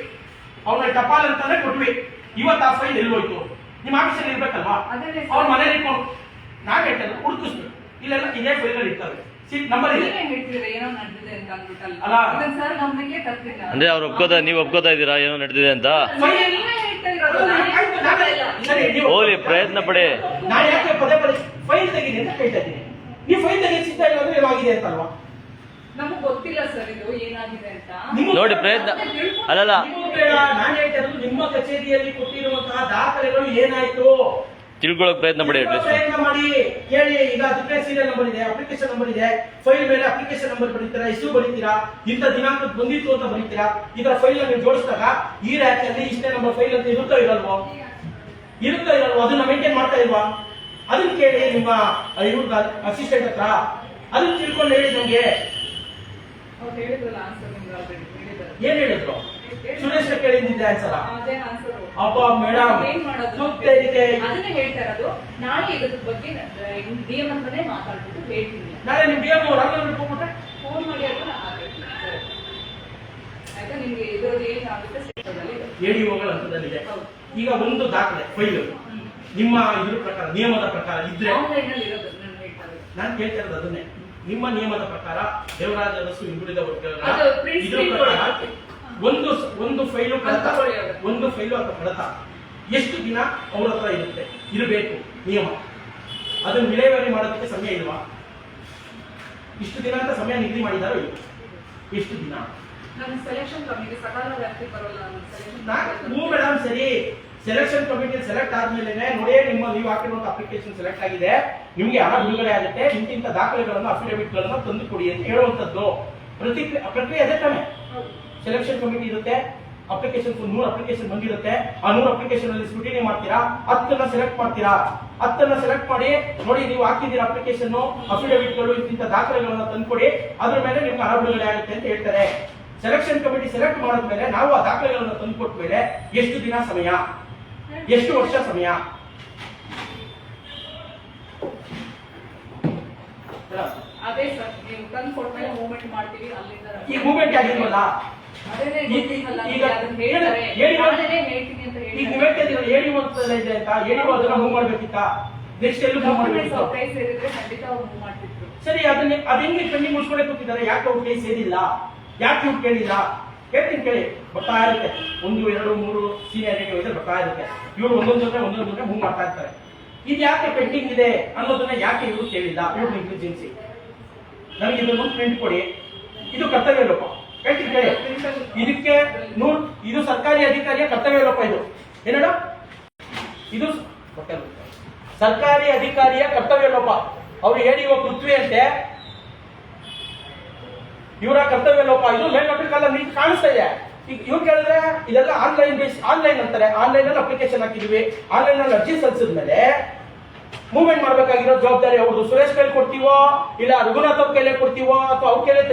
ಅವ್ರ ಟಪಾಲ್ ಅಂತಾನೆ ಕೊಟ್ವಿ. ಇವತ್ತು ಆ ಫೈಲ್ ಎಲ್ಲಿ ಹೋಯ್ತು? ನಿಮ್ಮ ಆಫೀಸಲ್ಲಿ ಇರ್ಬೇಕಲ್ವಾ? ಅವ್ರ ಮನೇಲಿ ಇಟ್ಕೊಂಡು ನಾವ್ ಹೇಳ್ತೇವೆ ಹುಡುಕಿಸ್ಬೇಕು. ಇಲ್ಲೆಲ್ಲ ಇದೇ ಫೈಲ್ ಅಲ್ಲಿ ಇರ್ತವೆ, ಸೀಟ್ ನಂಬರ್ ಇದೆ. ಏನೋ ನಡೆದಿದೆ ಅಂತ ಅಂದ್ಬಿಟ್ಟಲ್ಲ ಅಲ್ಲ ಸರ್ ಗಮನಕ್ಕೆ ತಪ್ಪಿಲ್ಲ ಅಂದ್ರೆ ಅವ್ರು ನೀವು ಒಪ್ಕೋತಾ ಇದ್ದೀರಾ ಏನೋ ನಡೆದಿದೆ ಅಂತ? ಹೋಗ್ಲಿ, ಪ್ರಯತ್ನ ಪಡಿ. ನಾನು ಯಾಕೆ ಪದೇ ಪದೇ ಫೈಲ್ ತೆಗೀನಿ ಅಂತ ಕೇಳ್ತಾ ಇದ್ದೀನಿ. ನೀವು ಫೈಲ್ ತೆಗಿ ಸಿಗ್ತಾ ಇಲ್ಲ ಅಂದ್ರೆ ಏನಾಗಿದೆ ಅಂತಲ್ವಾ? ನಮಗೆ ಗೊತ್ತಿಲ್ಲ ಸರ್ ಇದು ಏನಾಗಿದೆ ಅಂತ. ನೋಡಿ ಪ್ರಯತ್ನ ಅಲ್ಲಲ್ಲ, ನಾನು ಹೇಳ್ತಾ ಇರೋದು ನಿಮ್ಮ ಕಚೇರಿಯಲ್ಲಿ ಕೊಟ್ಟಿರುವಂತಹ ದಾಖಲೆಗಳು ಏನಾಯ್ತು ತಿಳ್ಕೊಳ್ಳೋಕೆ ಪ್ರಯತ್ನ ಪಡಿ. ಪ್ರಯತ್ನ ಮಾಡಿ ಕೇಳಿ. ಈಗ ಅದಕ್ಕೆ ಸೀರಿಯಲ್ ನಂಬರ್ ಇದೆ, ಅಪ್ಲಿಕೇಶನ್ ನಂಬರ್ ಇದೆ, ಫೈಲ್ ಮೇಲೆ ಅಪ್ಲಿಕೇಶನ್ ನಂಬರ್ ಬರೀತೀರಾ, ಇಶ್ಯೂ ಬರೀತೀರಾ, ಇಂಥ ದಿನಾಂಕ ಬಂದಿತ್ತು ಅಂತ ಬರೀತೀರಾ. ಇದರ ಫೈಲ್ ನೀವು ಜೋಡಿಸಿದಾಗ ಈ ರ್ಯಾಕ್ ಅಲ್ಲಿ ಇಷ್ಟೇ ನಂಬರ್ ಫೈಲ್ ಅಂತ ಇರುತ್ತೋ ಇರಲ್ವೋ? ಅದನ್ನ ಮೇಂಟೈನ್ ಮಾಡ್ತಾ ಇಲ್ವಾ? ಅದನ್ನ ಕೇಳಿ ನಿಮ್ಮ ಇವ್ರ ಅಸಿಸ್ಟೆಂಟ್ ಹತ್ರ, ಅದನ್ನ ತಿಳ್ಕೊಂಡು ಹೇಳಿ ನಮ್ಗೆ. ಏನ್ ಹೇಳಿದ್ರು? ಸುರೇಶ್ ಕೇಳಿದ್ದೆ ಆನ್ಸರ್. ಅಪ್ಪ ಮೇಡಮ್ ಅದನ್ನೇ ಹೇಳ್ತಾ ಇರೋದು. ನಾಳೆ ಇದ್ರ ಬಗ್ಗೆ DM ಅಂತಾನೆ ಮಾತಾಡ್ಬಿಟ್ಟು ಹೇಳ್ತೀನಿ. ನಾಳೆ ನಿಮ್ DM ಹೋಗ್ಬಿಟ್ರೆ ಫೋನ್ ಮಾಡಿ ಅಂತ ಆಯ್ತಾ? ನಿಮ್ಗೆ ಇದ್ರದ್ದು ಏನಾಗುತ್ತೆ ADOಗಳ ಹಂತದಲ್ಲಿದೆ. ಈಗ ಒಂದು ದಾಖಲೆ ಫೈಲ್ ನಿಮ್ಮ ಇದ್ರ ಪ್ರಕಾರ, ನಿಯಮದ ಪ್ರಕಾರ ಇದ್ರೆ, ನಾನು ಕೇಳ್ತಾ ಇರೋದು ಅದನ್ನೇ, ನಿಮ್ಮ ನಿಯಮದ ಪ್ರಕಾರ ದೇವರಾಜ ಅರಸು ಹಿಂದುಳಿದ ವರ್ಗಗಳ ಇದ್ರ ಪ್ರಕಾರ ಒಂದು ಫೈಲು ಕಡತ, ಒಂದು ಫೈಲು ಅಥವಾ ಕಡತ ಎಷ್ಟು ದಿನ ಅವ್ರ ಹತ್ರ ಇರಬೇಕು ನಿಯಮ. ಅದನ್ನು ವಿಲೇವಾರಿ ಮಾಡೋದಕ್ಕೆ ಸಮಯ ಇಲ್ವಾ? ಇಷ್ಟು ದಿನ ಅಂತ ಸಮಯ ನಿಗದಿ ಮಾಡಿದಾರೋ ಇಲ್ಲ? ಎಷ್ಟು ದಿನ? ಮೇಡಮ್ ಸರಿ, ಸೆಲೆಕ್ಷನ್ ಕಮಿಟಿ ಸೆಲೆಕ್ಟ್ ಆದ್ಮೇಲೆ ನೋಡಿ, ನೀವು ಹಾಕಿರುವಂತ ಅಪ್ಲಿಕೇಶನ್ ಸೆಲೆಕ್ಟ್ ಆಗಿದೆ, ನಿಮ್ಗೆ ಹಣ ಬಿಡುಗಡೆ ಆಗುತ್ತೆ, ಇಂತಿಂತ ದಾಖಲೆಗಳನ್ನು, ಅಫಿಡವಿಟ್ ಗಳನ್ನು ತಂದು ಕೊಡಿ ಅಂತ ಹೇಳುವಂತದ್ದು ಪ್ರಕ್ರಿಯೆ ಅದೇ ತಾನೆ. ಸೆಲೆಕ್ಷನ್ ಕಮಿಟಿ ಇರುತ್ತೆ, ಅಪ್ಲಿಕೇಶನ್ 100 ಅಪ್ಲಿಕೇಶನ್ ಬಂದಿರುತ್ತೆ. ಆ 100 ಅಪ್ಲಿಕೇಶನ್ ಅಲ್ಲಿ ಸ್ಕ್ರೂಟಿನಿ ಮಾಡ್ತೀರಾ, 10 ಸೆಲೆಕ್ಟ್ ಮಾಡ್ತೀರಾ. 10 ಸೆಲೆಕ್ಟ್ ಮಾಡಿ ನೋಡಿ, ನೀವು ಹಾಕಿದ್ದೀರಾ ಅಪ್ಲಿಕೇಶನ್, ಅಫಿಡವಿಟ್ಗಳು, ಇಂತಿಂತ ದಾಖಲೆಗಳನ್ನ ತಂದ್ಕೊಡಿ, ಅದ್ರ ಮೇಲೆ ನಿಮ್ಗೆ ಹಣ ಬಿಡುಗಡೆ ಆಗುತ್ತೆ ಅಂತ ಹೇಳ್ತಾರೆ. ಸೆಲೆಕ್ಷನ್ ಕಮಿಟಿ ಸೆಲೆಕ್ಟ್ ಮಾಡಿದ್ಮೇಲೆ ನಾವು ಆ ದಾಖಲೆಗಳನ್ನ ತಂದುಕೊಟ್ಟ ಮೇಲೆ ಎಷ್ಟು ದಿನ ಸಮಯ, ಎಷ್ಟು ವರ್ಷ ಸಮಯ? ಅದೇ ಸರ್, ನೀವು ತಂದು ಕೊಟ್ಮೇಲೆ ಮೂವ್ಮೆಂಟ್ ಮಾಡ್ತೀವಿ ಅಲ್ಲಿಂದ. ಈ ಮೂವ್ಮೆಂಟ್ ಆಗಿಲ್ವಲ್ಲ? ಸರಿ, ಅದನ್ನ ಹೆಂಗೆ ಕಣ್ಣಿ ಮುಚ್ಕೊಂಡೆ ಕೂತಿದ್ದಾರೆ? ಯಾಕೆ ಅವ್ರ ಕೈ ಸೇರಿಲ್ಲ? ಯಾಕೆ ನೀವು ಕೇಳಿಲ್ಲ? ಕೇಳ್ತೀನಿ ಕೇಳಿ, ಬರ್ತಾ ಇರುತ್ತೆ. 1, 2, 3 ಸೀನಿಯಾರಿಟಿ ವೈಸಲ್ಲಿ ಬರ್ತಾ ಇರುತ್ತೆ. ಇವರು ಒಂದೊಂದು ಮೂವ್ ಮಾಡ್ತಾ ಇರ್ತಾರೆ. ಇದು ಯಾಕೆ ಪೆಂಡಿಂಗ್ ಇದೆ ಅನ್ನೋದನ್ನ ಯಾಕೆ ಇವರು ಕೇಳಿಲ್ಲ? ಇವ್ರ ನೆಗ್ಲಿಜೆನ್ಸಿ. ನನಗೆ ಇದನ್ನು ಪ್ರಿಂಟ್ ಕೊಡಿ, ಇದು ಕರ್ತವ್ಯ ಲೋಪ. ಹೇಳ್ತೀನಿ ಕೇಳಿ, ಇದಕ್ಕೆ ಇದು ಸರ್ಕಾರಿ ಅಧಿಕಾರಿಯ ಕರ್ತವ್ಯ ಲೋಪ. ಇದು ಏನಡ? ಇದು ಸರ್ಕಾರಿ ಅಧಿಕಾರಿಯ ಕರ್ತವ್ಯ ಲೋಪ. ಅವ್ರು ಹೇಳಿ ಪೃಥ್ವಿ ಅಂತೆ, ಇವರ ಕರ್ತವ್ಯ ಲೋಪ. ಇದು ಮೇಲ್ನೋಟಕ್ಕೆಲ್ಲ ನೀವು ಕಾಣಿಸ್ತಾ ಇದೆ. ಈಗ ಇವ್ರು ಕೇಳಿದ್ರೆ ಇದೆಲ್ಲ ಆನ್ಲೈನ್ ಅಂತಾರೆ. ಆನ್ಲೈನ್ ಅಲ್ಲಿ ಅಪ್ಲಿಕೇಶನ್ ಹಾಕಿದ್ವಿ, ಆನ್ಲೈನ್ ಅಲ್ಲಿ ಅರ್ಜಿ ಸಲ್ಲಿಸಿದ್ಮೇಲೆ ಮೂವ್ಮೆಂಟ್ ಮಾಡ್ಬೇಕಾಗಿರೋ ಜವಾಬ್ದಾರಿ ಅವ್ರದ್ದು. ಸುರೇಶ್ ಕೈಲಿ ಕೊಡ್ತೀವೋ ಇಲ್ಲ ರಘುನಾಥ್ ಅವ್ರ ಕೈಲೇ ಕೊಡ್ತೀವೋ ಅಥವಾ ಅವ್ರ ಕೈಲಿ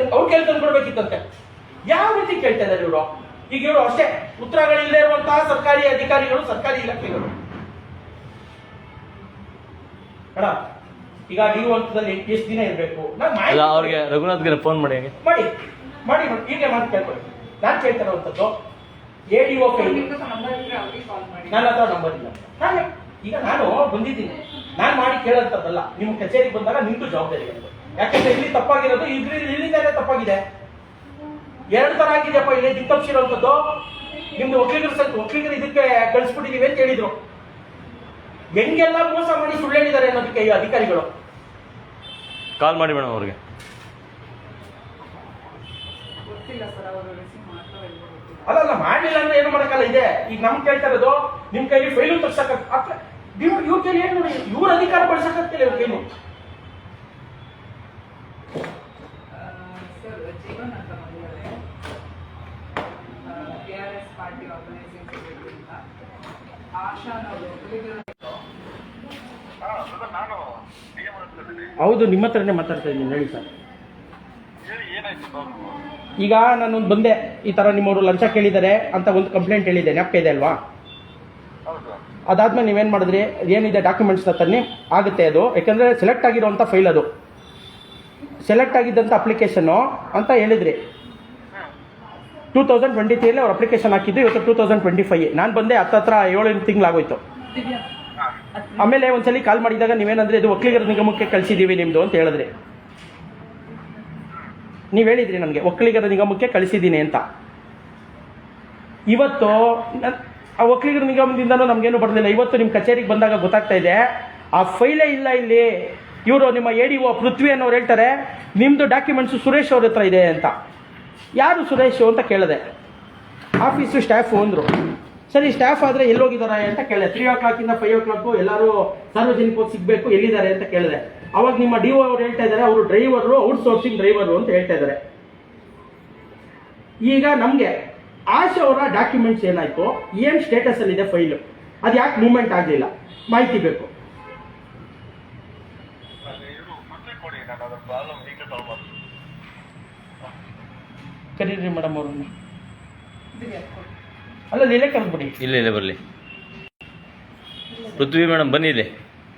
ತಂದ್ಕೊಡ್ಬೇಕಿತ್ತಂತೆ. ಯಾವ ರೀತಿ ಕೇಳ್ತಾ ಇದ್ದಾರೆ ಇವರು? ಈಗ ಇವರು ಅಷ್ಟೇ ಉತ್ತರಗಳಿಲ್ಲದೆ ಇರುವಂತಹ ಸರ್ಕಾರಿ ಅಧಿಕಾರಿಗಳು, ಸರ್ಕಾರಿ ಇಲಾಖೆಗಳು. ಅಣ್ಣ ಈಗ ನೀವು ಹಂತದಲ್ಲಿ ಎಷ್ಟು ದಿನ ಇರಬೇಕು? ಅವ್ರಿಗೆ ರಘುನಾಥ್ಗೆ ಫೋನ್ ಮಾಡಿ ಮಾಡಿ ಮಾಡಿ ಹೀಗೆ ಮಾತು ಕೇಳ್ಕೊಳ್ಳಿ. ನಾನು ಕೇಳ್ತಾ ಇರುವಂತದ್ದು ADO ಕೈ, ನನ್ನ ಹತ್ರ ನಂಬರ್ ಇಲ್ಲ. ನಾನು ಬಂದಿದ್ದೀನಿ, ನಾನು ಮಾಡಿ ಕೇಳೋಂಥದ್ದಲ್ಲ. ನಿಮ್ಮ ಕಚೇರಿಗೆ ಬಂದಾಗ ನಿಮ್ದು ಜವಾಬ್ದಾರಿ ಇರೋದು. ಯಾಕಂದ್ರೆ ಇಲ್ಲಿ ತಪ್ಪಾಗಿರೋದು ಇಲ್ಲಿಂದಾನೆ ತಪ್ಪಾಗಿದೆ. 2 ತರ ಆಗಿದೆಯಪ್ಪ ಇಲ್ಲಿ ದಿಕ್ಕಪ್ಸಿರೋಂಥದ್ದು. ನಿಮ್ದು ಒಕ್ಕಲಿಗರು ಇದಕ್ಕೆ ಕಳಿಸ್ಬಿಟ್ಟಿದೀವಿ ಅಂತ ಹೇಳಿದ್ರು. ಹೆಂಗೆಲ್ಲ ಮೋಸ ಮಾಡಿ ಸುಳ್ಳು ಹೇಳಿದ್ದಾರೆ ಅನ್ನೋದಕ್ಕೆ ಈ ಅಧಿಕಾರಿಗಳು. ಕಾಲ್ ಮಾಡಿ ಮೇಡಮ್ ಅವ್ರಿಗೆ. ಅಲ್ಲ ಮಾಡಲಿಲ್ಲ ಅಂದ್ರೆ ಏನು ಮಾಡಕ್ಕಲ್ಲ. ಇದೆ ಈಗ ನಮ್ಗೆ ಕೇಳ್ತಾ ಇರೋದು, ನಿಮ್ ಕೈಲಿ ಫೈಲು ತರ್ಸಕ್ ಇವ್ರ ಕೈಲಿ ಏನು ನೋಡಿ, ಇವ್ರ ಅಧಿಕಾರ ಬಳಸಕ್ಕಾಗ್ತಿಲ್ಲ ಇವ್ರ ಕೈಲಿ. ಜೀವನ್ ಅಂತ ಮಾಡಿದ್ದಾರೆ, PRS ಪಾರ್ಟಿ ಆರ್ಗನೈಸಿಂಗ್ ಸೆಕ್ರೆಟರಿ ಅಂತ. ಆಶಾ ಹೌದು, ನಿಮ್ಮ ಹತ್ರನೇ ಮಾತಾಡ್ತಾ ಇದ್ದೀನಿ. ಹೇಳಿ ಸರ್. ಈಗ ನಾನೊಂದು ಬಂದೆ, ಈ ತರ ನಿಮ್ಮವರು ಲಂಚ ಕೇಳಿದ್ದಾರೆ ಅಂತ ಒಂದು ಕಂಪ್ಲೇಂಟ್ ಹೇಳಿದೆ, ಜ್ಞಾಪಕ ಇದೆ ಅಲ್ವಾ? ಅದಾದ್ಮೇಲೆ ನೀವೇನ್ ಮಾಡಿದ್ರಿ? ಏನಿದೆ ಡಾಕ್ಯುಮೆಂಟ್ಸ್ ತನ್ನಿ, ಆಗುತ್ತೆ ಅದು. ಯಾಕಂದ್ರೆ ಸೆಲೆಕ್ಟ್ ಆಗಿರುವಂತ ಫೈಲ್, ಅದು ಸೆಲೆಕ್ಟ್ ಆಗಿದ್ದಂತ ಅಪ್ಲಿಕೇಶನ್ ಅಂತ ಹೇಳಿದ್ರಿ. 2023 ಅವ್ರು ಅಪ್ಲಿಕೇಶನ್ ಹಾಕಿದ್ದು, ಇವತ್ತು 2025. ನಾನು ಬಂದೆ ಹತ್ರ 7 ತಿಂಗಳಾಗೋಯ್ತು. ಆಮೇಲೆ ಒಂದ್ಸಲಿ ಕಾಲ್ ಮಾಡಿದಾಗ ನೀವೇನಂದ್ರೆ ಇದು ಒಕ್ಕಲಿಗರ ನಿಗಮಕ್ಕೆ ಕಳಿಸಿದೀವಿ ನಿಮ್ದು ಅಂತ ಹೇಳಿದ್ರಿ. ನೀವು ಹೇಳಿದ್ರಿ ನನಗೆ ಒಕ್ಕಲಿಗರ ನಿಗಮಕ್ಕೆ ಕಳಿಸಿದ್ದೀನಿ ಅಂತ. ಇವತ್ತು ಆ ಒಕ್ಕಲಿಗರ ನಿಗಮದಿಂದನೂ ನಮಗೇನು ಬರಲಿಲ್ಲ. ಇವತ್ತು ನಿಮ್ಮ ಕಚೇರಿಗೆ ಬಂದಾಗ ಗೊತ್ತಾಗ್ತಾ ಇದೆ ಆ ಫೈಲೇ ಇಲ್ಲ ಇಲ್ಲಿ. ಇವರು ನಿಮ್ಮ ADO ಪೃಥ್ವಿ ಅನ್ನೋರು ಹೇಳ್ತಾರೆ ನಿಮ್ಮದು ಡಾಕ್ಯುಮೆಂಟ್ಸು ಸುರೇಶ್ ಅವ್ರ ಹತ್ರ ಇದೆ ಅಂತ. ಯಾರು ಸುರೇಶ್ ಅಂತ ಕೇಳಿದೆ. ಆಫೀಸು ಸ್ಟಾಫು ಅಂದರು. ಸರಿ, ಸ್ಟಾಫ್ ಆದರೆ ಎಲ್ಲೋಗಿದ್ದಾರೆ ಅಂತ ಕೇಳಿದೆ. 3 o'clock ಇಂದ 5 o'clock ಎಲ್ಲರೂ ಸಾರ್ವಜನಿಕವಾಗಿ ಸಿಗಬೇಕು, ಎಲ್ಲಿದ್ದಾರೆ ಅಂತ ಕೇಳಿದೆ. ಅವಾಗ ನಿಮ್ಮ DO ಅವ್ರು ಹೇಳ್ತಾ ಇದ್ದಾರೆ ಅವರು ಡ್ರೈವರು, ಔಟ್ಸೋರ್ಸಿಂಗ್ ಡ್ರೈವರು ಅಂತ ಹೇಳ್ತಾ ಇದ್ದಾರೆ. ಈಗ ನಮಗೆ ಆಶಾ ಅವರ ಡಾಕ್ಯುಮೆಂಟ್ಸ್ ಏನಾಯ್ತು, ಏನು ಸ್ಟೇಟಸ್ ಅಲ್ಲಿ ಇದೆ ಫೈಲು, ಅದು ಯಾಕೆ ಮೂವ್ಮೆಂಟ್ ಆಗಲಿಲ್ಲ, ಮಾಹಿತಿ ಬೇಕು. ಕರೀರಿ ಮೇಡಮ್ ಅವ್ರನ್ನ. ಅಲ್ಲ ಇಲ್ಲೇ ಕರೆದ್ಬಿಡಿ. ಇಲ್ಲೇ ಬರಲಿ. ಪೃಥ್ವಿ ಮೇಡಮ್ ಬನ್ನಿ ಇಲ್ಲಿ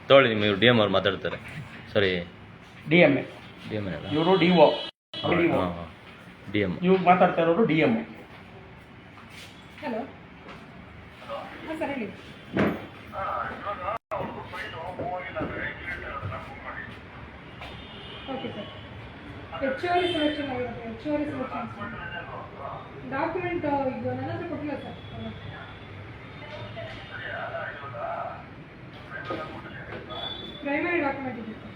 ತೊಗೊಳ್ಳಿ. ನಿಮ್ಮ ಇವ್ರು DM ಅವ್ರು ಮಾತಾಡ್ತಾರೆ. ಸರಿ, DM ಇವರು DO. DM ಇವ್ರು ಮಾತಾಡ್ತಾ ಇರೋರು DM. ಹಲೋ ಸರ್ ಹೇಳಿ. ಓಕೆ ಸರ್, ಹೆಚ್ಚುವರಿ ಸೆಲೆಕ್ಷನ್ ಆಗಿರುತ್ತೆ. ಹೆಚ್ಚುವರಿ ಸೆಲೆಕ್ಷನ್ ಡಾಕ್ಯುಮೆಂಟ್ ಈಗ ನನ್ನ ಹತ್ರ ಕೊಟ್ಟಿಲ್ಲ ಸರ್. ಪ್ರೈಮರಿ ಡಾಕ್ಯುಮೆಂಟ್ ಇದೆ ಸರ್,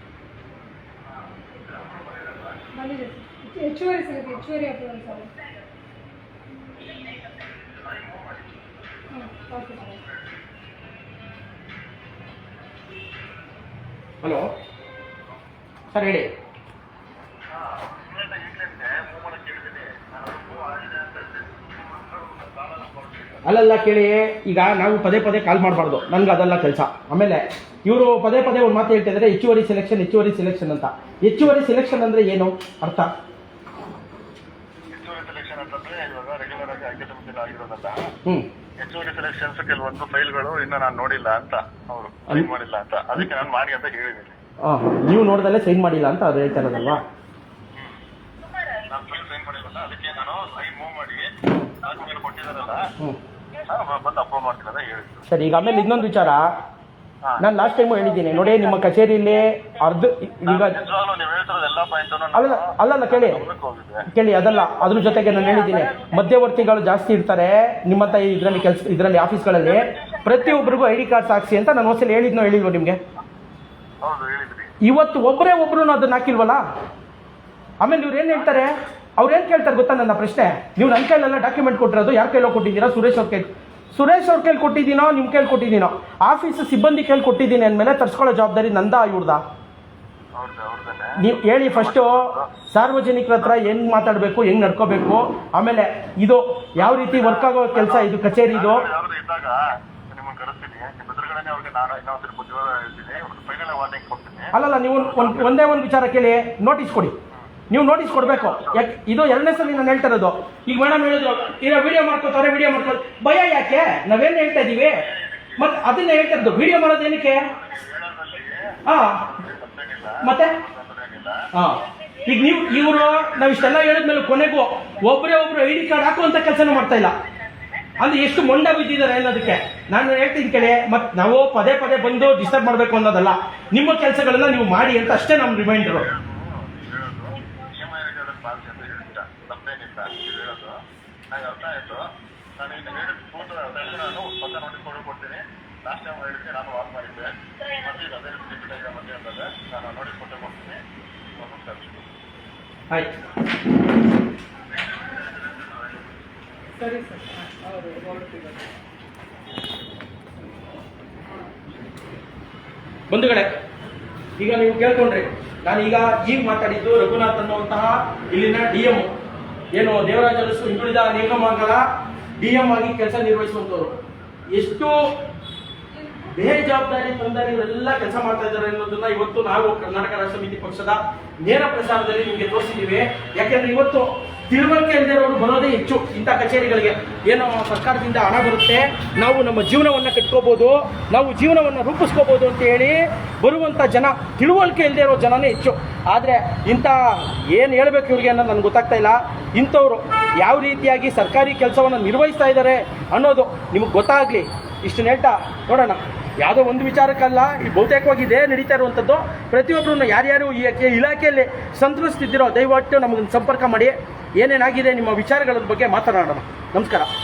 ಬಂದಿದೆ ಸರ್. ಹೆಚ್ಚುವರಿ ಸಿಗುತ್ತೆ, ಹೆಚ್ಚುವರಿ approval sir. Okay sir. Hello sir, ಹೇಳಿ. ಅಲ್ಲಲ್ಲ ಕೇಳಿ, ಈಗ ನಾವು ಪದೇ ಪದೇ ಕಾಲ್ ಮಾಡಬಾರ್ದು, ನನ್ಗೆ ಅದೆಲ್ಲ ಕೆಲಸ. ಆಮೇಲೆ ಇವರು ಪದೇ ಪದೇ ಒಂದು ಮಾತು ಹೇಳ್ತಾ ಇದ್ದಾರೆ, ಹೆಚ್ಚುವರಿ ಸೆಲೆಕ್ಷನ್ ಅಂತ. ಹೆಚ್ಚುವರಿ ಸೆಲೆಕ್ಷನ್ ಅಂದ್ರೆ ಏನು ಅರ್ಥ? ಹೆಚ್ಚುವರಿ ಸೆಲೆಕ್ಷನ್ಸ್ ಕೆಲವೊಂದು ಫೈಲ್ಗಳು ಇನ್ನು ನಾನು ನೋಡಿಲ್ಲ ಅಂತ, ಅವರು ಸೈನ್ ಮಾಡಿಲ್ಲ ಅಂತ, ಅದಕ್ಕೆ ನಾನು ಮಾಡಿ ಅಂತ ಹೇಳಿದ್ದೀನಿ. ನೀವು ನೋಡ್ದಲ್ಲೇ ಸೈನ್ ಮಾಡಿಲ್ಲ ಅಂತ ಅದು ಹೇಳ್ತಾ ಇರೋದಲ್ವಾ? ನಾನು ಫೈಲ್ ಸೈನ್ ಮಾಡಿಲ್ಲ, ಅದಕ್ಕೆ ನಾನು ಸೈನ್ ಮೂವ್ ಮಾಡಿ ಡಾಕ್ಯುಮೆಂಟ್ ಕೊಟ್ಟಿದ್ದಾರಲ್ಲ ಬಂದು ಅಪ್ರೂವ್ ಮಾಡ್ತೀನಿ ಅಂತ ಹೇಳಿದ್ರು. ಸರಿ, ಈಗ ಆಮೇಲೆ ಇನ್ನೊಂದು ವಿಚಾರ, ನಾನು ಲಾಸ್ಟ್ ಟೈಮು ಹೇಳಿದ್ದೀನಿ ನೋಡಿ, ನಿಮ್ಮ ಕಚೇರಿಯಲ್ಲಿ ಅರ್ಧ ಈಗ ನೀವು ಹೇಳ್ತಿರೋದು ಎಲ್ಲ ಅಲ್ಲಲ್ಲ ಕೇಳಿ ಅದಲ್ಲ. ಅದ್ರ ಜೊತೆಗೆ ನಾನು ಹೇಳಿದ್ದೀನಿ, ಮಧ್ಯವರ್ತಿಗಳು ಜಾಸ್ತಿ ಇರ್ತಾರೆ ನಿಮ್ಮಂತ ಇದರಲ್ಲಿ ಆಫೀಸ್ಗಳಲ್ಲಿ. ಪ್ರತಿಯೊಬ್ಬರಿಗೂ ID ಕಾರ್ಡ್ ಸಾಕ್ಷಿ ಅಂತ ನಾನು ಒಂದ್ಸಲ ಹೇಳಿಲ್ವ ನಿಮಗೆ? ಇವತ್ತು ಒಬ್ಬರು ಅದನ್ನ ಹಾಕಿಲ್ವಲ್ಲ. ಆಮೇಲೆ ಇವ್ರು ಏನು ಹೇಳ್ತಾರೆ, ಅವ್ರು ಏನು ಕೇಳ್ತಾರೆ ಗೊತ್ತಾ? ನನ್ನ ಪ್ರಶ್ನೆ, ನೀವು ನನ್ನ ಕೈಲೆಲ್ಲ ಡಾಕ್ಯುಮೆಂಟ್ ಕೊಟ್ಟಿರೋದು ಯಾರ ಕೈಲೋ ಕೊಟ್ಟಿದ್ದೀರಾ? ಸುರೇಶ್ ಅವ್ರ ಕೈಲಿ ಕೊಟ್ಟಿದ್ದೀನೋ ನಿಮ್ಮ ಕೈಲಿ ಕೊಟ್ಟಿದ್ದೀನೋ? ಆಫೀಸ್ ಸಿಬ್ಬಂದಿ ಕೈಲಿ ಕೊಟ್ಟಿದ್ದೀನಿ ಅಂದಮೇಲೆ ತರ್ಸ್ಕೊಳ್ಳೋ ಜವಾಬ್ದಾರಿ ನಂದಾ ಇವ್ರದಾ? ನೀವು ಹೇಳಿ ಫಸ್ಟು. ಸಾರ್ವಜನಿಕರ ಹತ್ರ ಹೆಂಗ್ ಮಾತಾಡಬೇಕು, ಹೆಂಗ್ ನಡ್ಕೋಬೇಕು, ಆಮೇಲೆ ಇದು ಯಾವ ರೀತಿ ವರ್ಕ್ ಆಗೋ ಕೆಲಸ ಇದು ಕಚೇರಿ ಇದು. ಅಲ್ಲಲ್ಲ, ನೀವು ಒಂದೇ ಒಂದು ವಿಚಾರ ಕೇಳಿ, ನೋಟಿಸ್ ಕೊಡಿ. ನೀವು ನೋಟಿಸ್ ಕೊಡಬೇಕು. ಯಾಕೆ ಇದು ಎರಡನೇ ಸಲ ನಾನು ಹೇಳ್ತಾ ಇರೋದು. ಈಗ ಮೇಡಮ್ ಹೇಳಿದ್ರು ಈಗ ವಿಡಿಯೋ ಮಾಡ್ಕೋತಾರೆ, ಭಯ ಯಾಕೆ? ನಾವೇನು ಹೇಳ್ತಾ ಇದೀವಿ ಮತ್ತೆ ಅದನ್ನ ಹೇಳ್ತಾ ಇರೋದು. ವಿಡಿಯೋ ಮಾಡೋದು ಏನಕ್ಕೆ? ಮತ್ತೆ ಈಗ ಇವರು ನಾವಿಷ್ಟೆಲ್ಲ ಹೇಳಿದ್ಮೇಲೆ ಕೊನೆಗೂ ಒಬ್ಬರೇ ID ಕಾರ್ಡ್ ಹಾಕುವಂತ ಕೆಲಸನೂ ಮಾಡ್ತಾ ಇಲ್ಲ ಅಂದ್ರೆ ಎಷ್ಟು ಮೊಂಡ ಬಿದ್ದಿದ್ದಾರೆ ಅನ್ನೋದಕ್ಕೆ ನಾನು ಹೇಳ್ತೀನಿ ಕೇಳಿ. ಮತ್ತೆ ನಾವು ಪದೇ ಬಂದು ಡಿಸ್ಟರ್ಬ್ ಮಾಡಬೇಕು ಅನ್ನೋದಲ್ಲ, ನಿಮ್ಮ ಕೆಲಸಗಳನ್ನ ನೀವು ಮಾಡಿ ಅಂತ ಅಷ್ಟೇ ನಮ್ಮ ರಿಮೈಂಡರು. ಆಯ್ತು, ಸರಿ ಸರ್. ಹೌದು, ಬಂಧುಗಳೇ, ಈಗ ನೀವು ಕೇಳ್ಕೊಂಡ್ರಿ, ನಾನು ಈಗ ಮಾತಾಡಿದ್ದು ರಘುನಾಥ್ ಅನ್ನುವಂತಹ ಇಲ್ಲಿನ DM, ಏನು ದೇವರಾಜ ಅರಸು ಹಿಂದುಳಿದ ನಿಗಮಗಳ DM ಆಗಿ ಕೆಲಸ ನಿರ್ವಹಿಸುವಂತವ್ರು. ಎಷ್ಟು ಬೇಜವಾಬ್ದಾರಿ ತಂದಾರಿ ಇವರೆಲ್ಲ ಕೆಲಸ ಮಾಡ್ತಾ ಇದ್ದಾರೆ ಅನ್ನೋದನ್ನ ಇವತ್ತು ನಾವು ಕರ್ನಾಟಕ ರಾಷ್ಟ್ರ ಸಮಿತಿ ಪಕ್ಷದ ನೇರ ಪ್ರಸಾರದಲ್ಲಿ ನಿಮಗೆ ತೋರಿಸಿದ್ದೀವಿ. ಯಾಕೆಂದ್ರೆ ಇವತ್ತು ತಿಳುವಳಿಕೆ ಇಲ್ಲದೆ ಇರೋರು ಬರೋದೇ ಹೆಚ್ಚು ಇಂಥ ಕಚೇರಿಗಳಿಗೆ. ಏನೋ ಸರ್ಕಾರದಿಂದ ಹಣ ಬರುತ್ತೆ, ನಾವು ನಮ್ಮ ಜೀವನವನ್ನು ಕಟ್ಕೋಬಹುದು, ನಾವು ಜೀವನವನ್ನು ರೂಪಿಸ್ಕೋಬಹುದು ಅಂತ ಹೇಳಿ ಬರುವಂಥ ಜನ, ತಿಳುವಳಿಕೆ ಇಲ್ಲದೆ ಇರೋ ಜನನೇ ಹೆಚ್ಚು. ಆದರೆ ಇಂಥ ಏನು ಹೇಳ್ಬೇಕು ಇವ್ರಿಗೆ ಅನ್ನೋದು ನನಗೆ ಗೊತ್ತಾಗ್ತಾ ಇಲ್ಲ. ಇಂಥವ್ರು ಯಾವ ರೀತಿಯಾಗಿ ಸರ್ಕಾರಿ ಕೆಲಸವನ್ನು ನಿರ್ವಹಿಸ್ತಾ ಇದ್ದಾರೆ ಅನ್ನೋದು ನಿಮಗೆ ಗೊತ್ತಾಗಲಿ. ಇಷ್ಟನ್ನ ಹೇಳ್ತಾ ನೋಡೋಣ. ಯಾವುದೋ ಒಂದು ವಿಚಾರಕ್ಕಲ್ಲ, ಈ ಬಹುತೇಕವಾಗಿ ಇದೇ ನಡೀತಾ ಇರುವಂಥದ್ದು. ಪ್ರತಿಯೊಬ್ಬರನ್ನ ಯಾರ್ಯಾರು ಈ ಇಲಾಖೆಯಲ್ಲಿ ಸಂತ್ರಸ್ತಿದ್ದೀರೋ ದಯವಿಟ್ಟು ನಮಗೆ ಸಂಪರ್ಕ ಮಾಡಿ, ಏನೇನಾಗಿದೆ ನಿಮ್ಮ ವಿಚಾರಗಳ ಬಗ್ಗೆ ಮಾತನಾಡೋಣ. ನಮಸ್ಕಾರ.